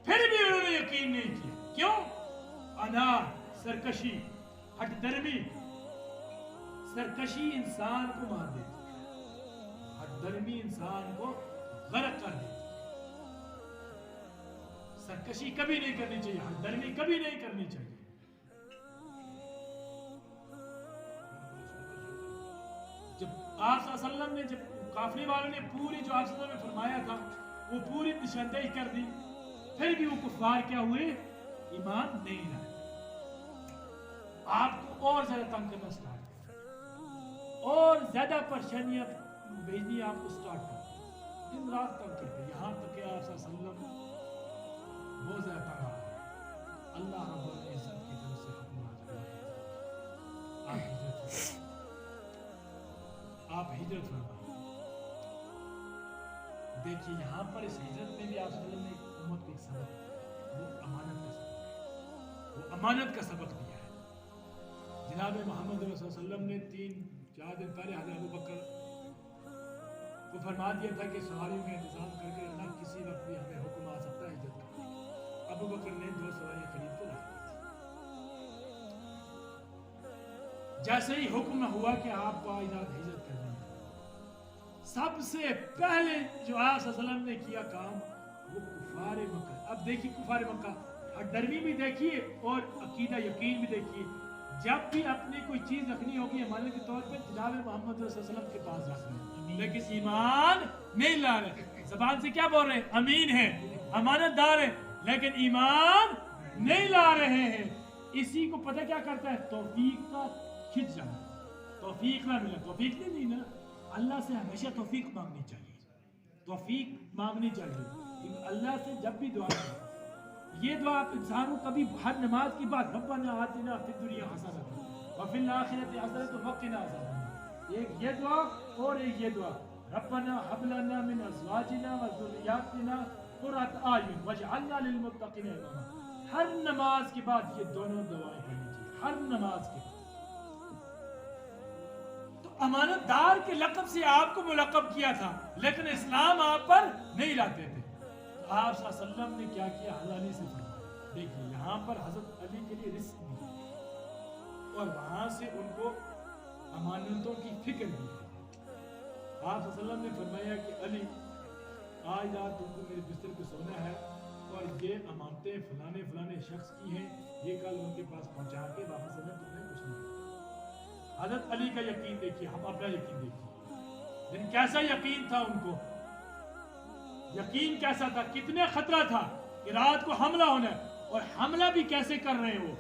پھر بھی انہوں نے یقین نہیں کیا۔ کیوں؟ انار، سرکشی، ہٹ درمی۔ سرکشی انسان کو مار دیتی ہے، ہٹ درمی انسان کو غرق کر دیتی ہے۔ سرکشی کبھی نہیں کرنی چاہیے، ہٹ درمی کبھی نہیں کرنی چاہیے۔ جب آپ صلی اللہ علیہ وسلم نے جب قافلے والوں نے پوری جو آپ صلی اللہ علیہ وسلم نے فرمایا تھا وہ پوری نشاندہی کر دی، پھر بھی وہ کفار کیا ہوئے؟ ایمان نہیں لائے۔ آپ کو اور زیادہ تنگ کرنا سٹارٹ کر، اور زیادہ پریشانیاں بھیجنی آپ کو سٹارٹ کر، دن رات تنگ کرتے، یہاں تک کہ آپ صلی اللہ علیہ وسلم بہت زیادہ تنگ آ رہے ہیں۔ اللہ رب العزت کی طرف سے حکم آپ ہجرت فرمائیں۔ دیکھیے یہاں پر اس ہجرت میں بھی آپ صلی اللہ علیہ وسلم نے امت کو ایک سبق، وہ امانت کا سبق، وہ امانت کا سبق دیا ہے۔ جناب محمد صلی اللہ علیہ وسلم نے 3-4 دن پہلے حضرت ابوبکر کو فرما دیا تھا کہ سواریوں کا انتظام کر کے رکھنا، کسی وقت بھی ہمیں حکم آ سکتا ہے ہجرت کرنے کا۔ ابوبکر نے 2 سواریاں خرید کر رکھ دی۔ جیسے ہی حکم ہوا کہ آپ کو ہجرت کرنی ہے، سب سے پہلے جو آپ صلی اللہ علیہ وسلم نے کیا کام وہ کفار مکہ۔ اب دیکھیے کفار مکہ، درمی بھی دیکھیے اور عقیدہ یقین بھی دیکھیے، جب بھی اپنی کوئی چیز رکھنی ہوگی امانت کے طور پہ جناب محمد صلی اللہ علیہ وسلم کے پاس رکھنی، لیکن ایمان نہیں لا رہے۔ زبان سے کیا بول رہے ہیں؟ امین ہے، امانت دار ہے، لیکن ایمان نہیں لا رہے ہیں۔ اسی کو پتہ کیا کرتا ہے؟ توفیق کا کھچ جانا، توفیق نہ ملا، توفیق نہیں نا۔ اللہ سے ہمیشہ توفیق مانگنی چاہیے، توفیق مانگنی چاہیے، کیونکہ اللہ سے جب بھی دعا کریں، یہ دعا آپ انسان کو کبھی ہر نماز کی بات ربنا آتنا فی الدنیا حسنۃ وفی الآخرۃ حسنۃ وقنا عذاب النار، ایک یہ دعا اور ایک یہ دعا ربنا هب لنا من ازواجنا وذریاتنا قرۃ اعین واجعلنا للمتقین اماما۔ ہر نماز کے بعد یہ دونوں دعائیں پڑھنی چاہیے، ہر نماز کے بعد۔ تو امانت دار کے لقب سے آپ کو ملقب کیا تھا، لیکن اسلام آپ پر نہیں لاتے تھے۔ تو آپ صلی اللہ علیہ وسلم نے کیا کیا؟ حضرت علی سے فرمایا۔ دیکھیے یہاں پر حضرت علی کے لیے رزق بھی ہے اور وہاں سے ان کو امانتوں کی فکر بھی ہے۔ آپ صلی اللہ علیہ وسلم نے فرمایا کہ علی آج رات تم کو میرے بستر پہ سونا ہے، اور یہ امانتیں فلانے فلانے شخص کی ہیں، یہ کل ان کے پاس پہنچا کے واپس اگر تم نے کچھ نہیں۔ حضرت علی کا یقین دیکھیے، ہم اپنا یقین دیکھیے، لیکن کیسا یقین تھا ان کو، یقین کیسا تھا، کتنے خطرہ تھا کہ رات کو حملہ ہونا ہے، اور حملہ بھی کیسے کر رہے ہو،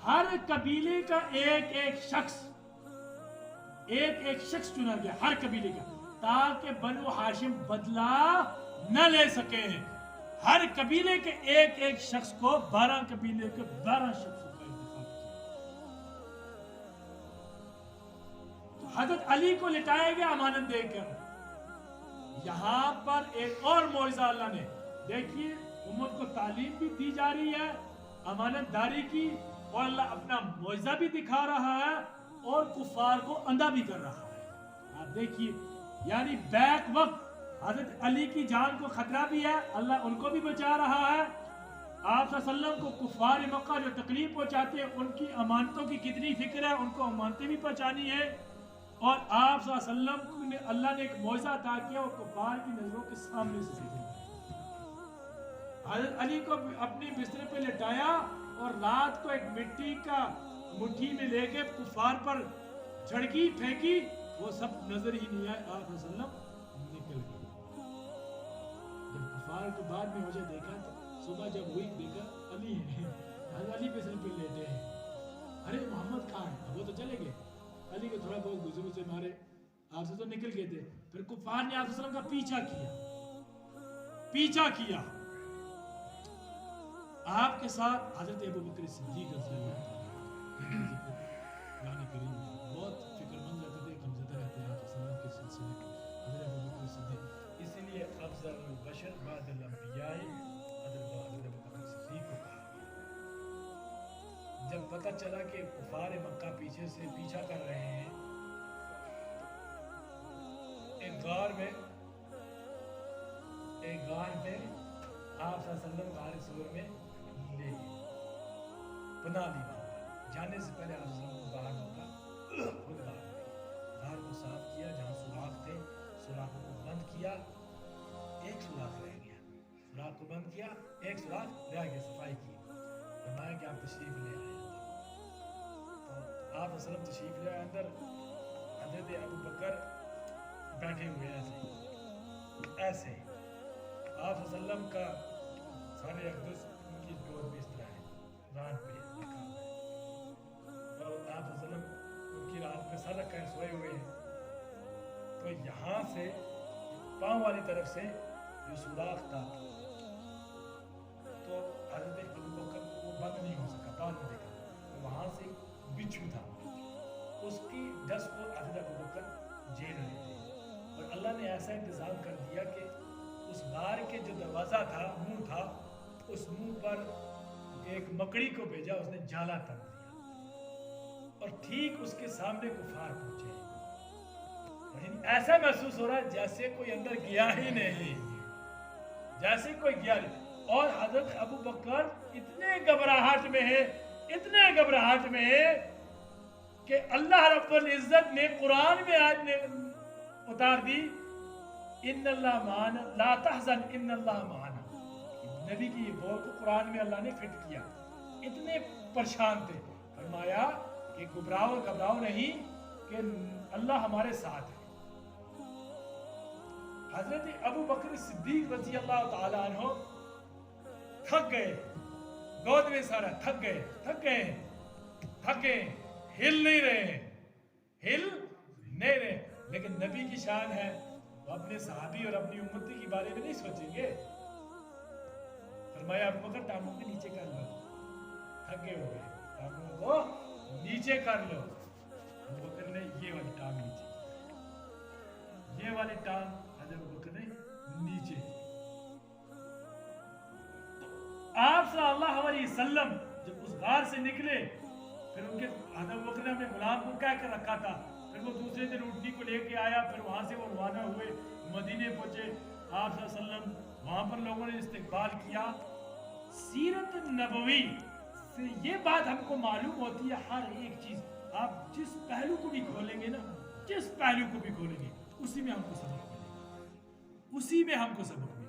ہر قبیلے کا ایک ایک شخص چنا گیا، ہر قبیلے کا، تاکہ بنو ہاشم بدلہ نہ لے سکے، ہر قبیلے کے ایک ایک شخص کو 12 قبیلے کے 12 شخصوں کا انتخاب کیا۔ تو حضرت علی کو لٹایا گیا امانت دے کر۔ یہاں پر ایک اور معجزہ اللہ نے، دیکھیے امت کو تعلیم بھی دی جا رہی ہے امانت داری کی، اور اللہ اپنا معجزہ بھی دکھا رہا ہے اور کفار کو اندھا بھی کر رہا ہے۔ آپ دیکھیے، یعنی بیک وقت حضرت علی کی جان کو خطرہ بھی ہے، اللہ ان کو بھی بچا رہا ہے۔ آپ صلی اللہ علیہ وسلم کو کفار مکہ جو تکلیف پہنچاتے ہیں، ان کی امانتوں کی کتنی فکر ہے، ان کو امانتیں بھی پہنچانی ہے، اور آپ صلی اللہ علیہ وسلم نے اللہ نے ایک معجزہ عطا کیا اور کفار کی نظروں کے سامنے سے سیدھے حضرت علی کو اپنی بستر پہ لٹایا اور رات کو ایک مٹی کا مٹھی میں لے کے کفار پر جھڑکی پھینکی، وہ سب نظر ہی نہیں آئے، آپ صلی اللہ علیہ وسلم نکل گئے۔ جب کفار کو بعد میں مجھے دیکھا تو صبح جب ہوئی دیکھا علی ہیں، حضرت علی بستر پہ لیٹے ہیں، ارے محمد کہاں ہے، وہ تو چلے گئے، علی کو تھوڑا بہت گزرے سے مارے، آپ سے تو نکل گئے تھے۔ پھر کفار نے آپ صلی اللہ علیہ وسلم کا پیچھا کیا، آپ کے ساتھ حضرت ابوبکر صدیق رضی اللہ عنہ قرآن کریم میں بہت فکر مند رہتے تھے، غمزدہ رہتے ہیں آپ صلی اللہ علیہ وسلم کے سلسلے میں، حضرت ابوبکر صدیق، اسی لیے افضل البشر بعد الانبیاء حضرت ابوبکر صدیق کو کہا گیا۔ جب پتہ چلا کہ کفار مکہ پیچھے سے پیچھا کر رہے ہیں، ایک غار میں آپ صلی اللہ علیہ وسلم غار ثور میں لے گئے، پناہ لی وہاں پر، جانے سے پہلے آپ صلی اللہ علیہ وسلم کو باہر ہوگا، خود باہر ہوگا، غار کو صاف کیا، جہاں سوراخ تھے سوراخوں کو بند کیا، ایک سوراخ رہ گیا، سوراخ کو بند کیا، ایک سوراخ رہ گیا، صفائی کی، فرمایا کہ آپ تشریف لے آئے اندر، تو آپ صلی اللہ علیہ وسلم تشریف لے آئے اندر، حضرت ابوبکر بیٹھے ہوئے ایسے آپ صلی اللہ علیہ وسلم کا سارے اقدس ان کی گود میں اس طرح ہے، ران پہ رکھا ہوا ہے، اور آپ صلی اللہ علیہ وسلم ان کی ران پہ سر رکھا ہے، سوئے ہوئے ہیں، تو یہاں سے پاؤں والی طرف سے جو سوراخ تھا تو حضرت ابوبکر کو وہ بند نہیں ہو سکا، بعد میں دیکھا تو وہاں سے بچھو تھا، اس کی ڈس کو حضرت ابوبکر جھیل رہے تھے، اور اللہ نے ایسا انتظام کر دیا کہ اس غار کے جو دروازہ تھا، منہ تھا، اس منہ پر ایک مکڑی کو بھیجا، اس نے جالا تن دیا، اور ٹھیک اس کے سامنے کفار پہنچے، لیکن ایسا محسوس ہو رہا ہے جیسے کوئی اندر گیا ہی نہیں، جیسے کوئی گیا نہیں، اور حضرت ابوبکر اتنے گھبراہٹ میں ہے کہ اللہ رب العزت نے قرآن میں آیت اتار دی، ان اللہ معنا لا تحزن ان اللہ معنا، نبی کی یہ بول کو قرآن میں اللہ نے فٹ کیا، اتنے پریشان تھے، فرمایا کہ گھبراؤ نہیں کہ اللہ ہمارے ساتھ ہے۔ حضرت ابوبکر صدیق رضی اللہ تعالی عنہ تھک گئے، گود میں سارا تھک گئے، ہل نہیں رہے، لیکن نبی کی شان ہے، وہ اپنے صحابی اور اپنی امتی کے بارے میں نہیں سوچیں گے، فرمایا ابوبکر ٹانگوں کو نیچے کر لو، تھکے ہوئے ٹانگوں کو نیچے کر لو، ابوبکر نے یہ والی ٹانگ نیچے کی، یہ والی ٹانگ حضرت ابوبکر نے نیچے کی۔ تو آپ صلی اللہ علیہ وسلم جب اس غار سے نکلے، پھر ان کے حضرت ابوبکر نے اپنے غلام کو کہہ کر رکھا تھا، پھر وہ دوسرے دن اونٹنی کو لے کے آیا، پھر وہاں سے وہ روانہ ہوئے، مدینے پہنچے، آپ صلی اللہ علیہ وسلم وہاں پر لوگوں نے استقبال کیا۔ سیرت نبوی سے یہ بات ہم کو معلوم ہوتی ہے، ہر ایک چیز آپ جس پہلو کو بھی کھولیں گے نا، جس پہلو کو بھی کھولیں گے، اسی میں ہم کو سبق ملے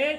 1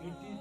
80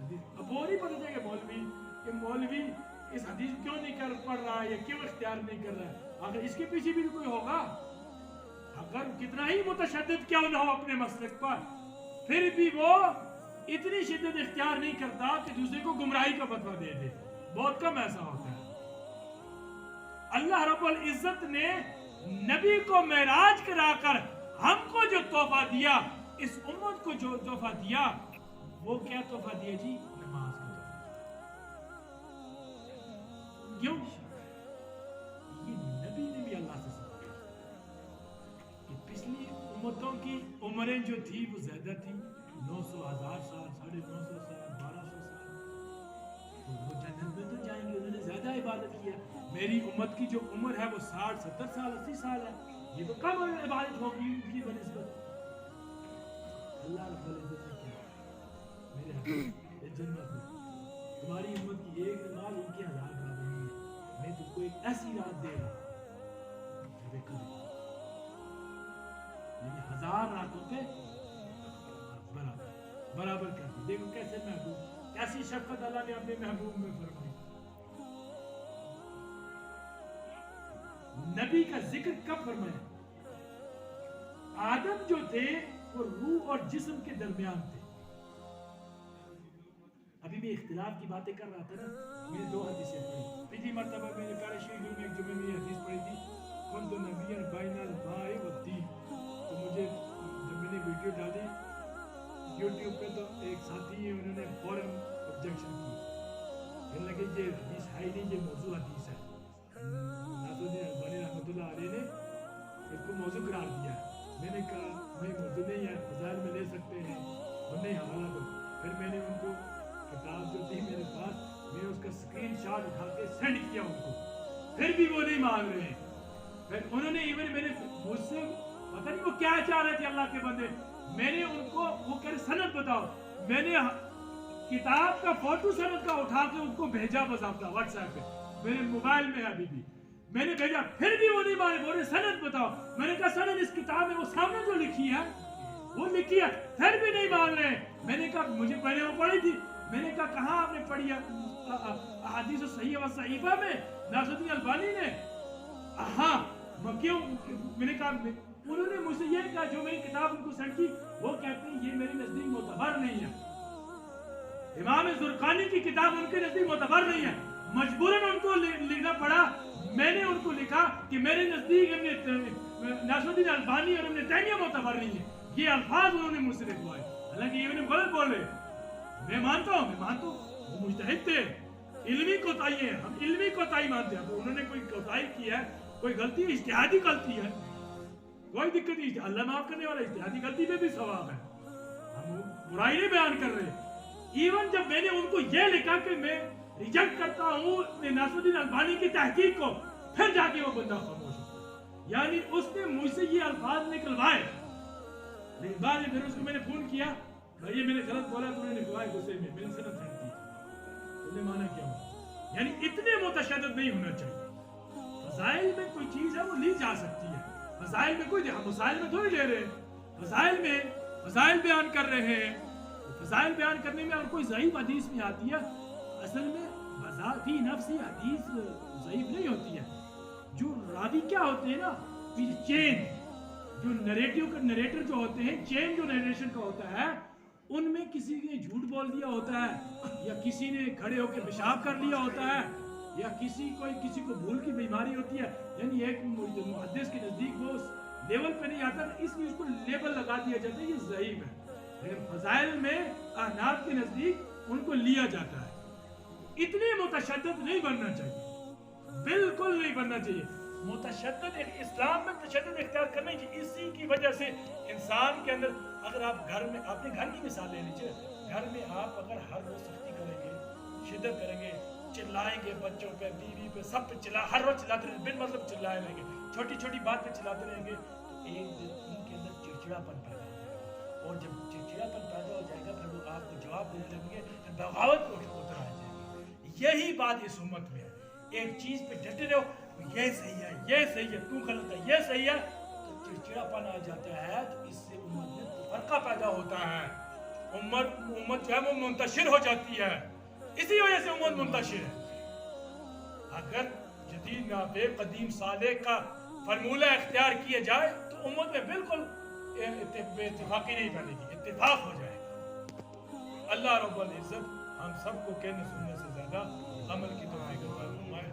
اب وہ نہیں پتا چلے کہ مولوی اس حدیث کیوں نہیں پڑھ رہا ہے یا کیوں اختیار نہیں کر رہا ہے. اگر اس کے پیچھے بھی کوئی ہوگا، اگر کتنا ہی متشدد کیوں نہ ہو اپنے مسلک پر، پھر بھی وہ اتنی شدت اختیار نہیں کرتا کہ دوسرے کو گمراہی کا فتویٰ دے دے. بہت کم ایسا ہوتا ہے. اللہ رب العزت نے نبی کو معراج کرا کر ہم کو جو تحفہ دیا، اس امت کو جو تحفہ دیا، وہ کیا تحفہ دیا جی؟ نماز کا تحفہ. کیوں؟ یہ نبی نے بھی اللہ سے سوال کہ پچھلی امتوں کی عمریں جو تھی وہ زیادہ تھی، 900 1000 سال، 950 سال، 1200 سال، تو وہ جنت میں تو جائیں گے، انہوں نے زیادہ عبادت کیا. میری امت کی جو عمر ہے وہ 60 70 سال 80 سال ہے، یہ تو کم عبادت ہوگی ان کی بنسبت. اللہ رب العزت نے کیا میرے حبیب جنت میں تمہاری امت کی ایک نماز ان کی 1000 برابر نہیں ہے. میں تم کو ایک ایسی رات دے رہا ہوں یعنی 1000 راتوں کے برابر کر دی. دیکھو کیسے محبوب، کیسی شفقت اللہ نے اپنے محبوب میں فرمائی. نبی کا ذکر کب فرمایا؟ آدم جو تھے وہ روح اور جسم کے درمیان تھے. ابھی میں اختلاف کی باتیں کر رہا تھا نا. میں نے 2 حدیثیں پڑھی. پچھلی مرتبہ میں نے پیارے شیخ میں ایک جمعے میں یہ حدیث پڑھی تھی، کنت نبیًا بین الماء والطین. تو مجھے جب میں نے ویڈیو ڈالی یوٹیوب پہ تو ایک ساتھی ہیں، انہوں نے فوراً آبجیکشن کی. کہنے لگے یہ حدیث ہے ہی نہیں، یہ موضوع حدیث ہے. ناصرالدین البانی رحمۃ اللہ علیہ نے اس کو موضوع قرار دیا. میں نے کہا نہیں موضوع نہیں ہے، فضائل میں لے سکتے ہیں اور نہیں حوالہ دو. پھر میں نے ان کو کتاب جو تھی میرے پاس، میں اس کا اسکرین شاٹ اٹھا کے سینڈ کیا ان کو. پھر بھی وہ نہیں مان رہے. پھر انہوں نے ایون میں نے مجھ سے پتہ نہیں وہ کیا چاہ رہے تھے اللہ کے بندے. میں نے ان کو وہ کہہ رہے سند بتاؤ. میں نے کتاب کا فوٹو سند کا اٹھا کے ان کو بھیجا باضابطہ واٹس ایپ پہ، میرے موبائل میں ہے ابھی بھی. میں نے بھیجا، پھر بھی وہ نہیں مانے. بولے سند بتاؤ. میں نے کہا سند اس کتاب میں وہ سامنے جو لکھی ہے وہ لکھی ہے. پھر بھی نہیں مان رہے. میں نے کہا مجھے پہلے وہ پڑھی تھی. میں نے کہا کہاں آپ نے پڑھی ہے؟ احادیث صحیحہ و ضعیفہ میں ناصرالدین البانی نے. ہاں کیوں؟ میں نے کہا انہوں نے مجھ سے یہ کہا، جو میری کتاب ان کو سینڈ کی، وہ کہتے ہیں یہ میرے نزدیک معتبر نہیں ہے. امام زرقانی کی کتاب ان کے نزدیک معتبر نہیں ہے. مجبوراً ان کو لکھنا پڑا. میں نے ان کو لکھا کہ میرے نزدیک ناصرالدین البانی اور ابن تیمیہ معتبر نہیں ہے. یہ الفاظ انہوں نے مجھ سے لکھوائے، حالانکہ یہ انہیں غلط بول رہے. میں مانتا ہوں وہ مجتہد تھے، علمی کوتاہی ہے، ہم علمی کوتاہی مانتے ہیں. تو انہوں نے کوئی کوتاہی کی ہے، کوئی غلطی، اجتہادی غلطی ہے، کوئی دقت نہیں. اللہ معاف کرنے والا، اجتہادی غلطی پہ بھی ثواب ہے. ہم برائی نہیں بیان کر رہے. ایون جب میں نے ان کو یہ لکھا کہ میں ریجیکٹ کرتا ہوں ناصرالدین البانی کی تحقیق کو، پھر جا کے وہ بندہ خاموش ہو. یعنی اس نے مجھ سے یہ الفاظ نکلوائے. لیکن بعد میں پھر اس کو میں نے فون کیا، بھائی میں نے غلط بولا، تو انہوں نے نکلوائے غصے میں. میں نے سند سینڈ کی. تو نے مانا کیا ہوا؟ یعنی اتنے متشدد نہیں ہونا چاہیے. فضائل میں کوئی چیز ہے وہ لی جا سکتی ہے. فضائل میں کوئی مسائل میں تھوڑی لے رہے ہیں. فضائل میں فضائل بیان کر رہے ہیں. فضائل بیان کرنے میں اور کوئی ضعیف حدیث میں آتی ہے، اصل میں بذاتی نفس حدیث ضعیف نہیں ہوتی ہے. جو راوی کیا ہوتے ہیں نا، چین جو نریٹر جو ہوتے ہیں، چین جو نریشن کا ہوتا ہے، ان میں کسی نے جھوٹ بول دیا ہوتا ہے، یا کسی نے کھڑے ہو کے پیشاب کر لیا ہوتا ہے، یا کسی کو بھول کی بیماری ہوتی ہے. یعنی ایک محدث کے نزدیک وہ اس لیول پہ نہیں آتا، اس لیے اس کو لیبل لگا دیا جاتا ہے یہ ضعیف ہے. لیکن فضائل میں احناف کے نزدیک ان کو لیا جاتا ہے. اتنے متشدد نہیں بننا چاہیے، بالکل نہیں بننا چاہیے. متشدد اسلام میں تشدد اختیار کرنا چاہیے. اسی کی وجہ سے انسان کے اندر، اگر آپ گھر میں اپنے گھر کی مثال لے لیجیے، گھر میں آپ اگر ہر روز سختی کریں گے، شدت کریں گے، چلائیں گے بچوں پہ، بیوی پہ، سب پہ ہر روز چلاتے رہیں گے، بن مطلب چلائے رہیں گے، چھوٹی چھوٹی بات پہ چلاتے رہیں گے، تو ایک دن ان کے اندر چڑچڑاپن پیدا ہو جائے گا. اور جب چڑچڑاپن پیدا ہو جائے گا، پھر وہ آپ کو جواب دینے لگیں گے، پھر بغاوت کو اتر آ جائے گی. یہی بات اس امت میں ہے. ایک چیز پہ ڈٹے رہو، یہ صحیح ہے، یہ صحیح ہے، تو غلط ہے، یہ صحیح ہے، تو چڑچڑاپن آ جاتا ہے. تو اس سے امت میں فرقہ پیدا ہوتا ہے. امت جو ہے وہ منتشر ہو جاتی ہے. اسی وجہ سے امت منتشر ہے. اگر جدید نابے قدیم صالح کا فرمولہ اختیار کیا جائے تو امت میں بالکل بے اتفاقی نہیں پھیلے گی, اتفاق ہو جائے گا. اللہ رب العزت ہم سب کو کہنے سننے سے زیادہ عمل کی توفیق عطا فرمائے.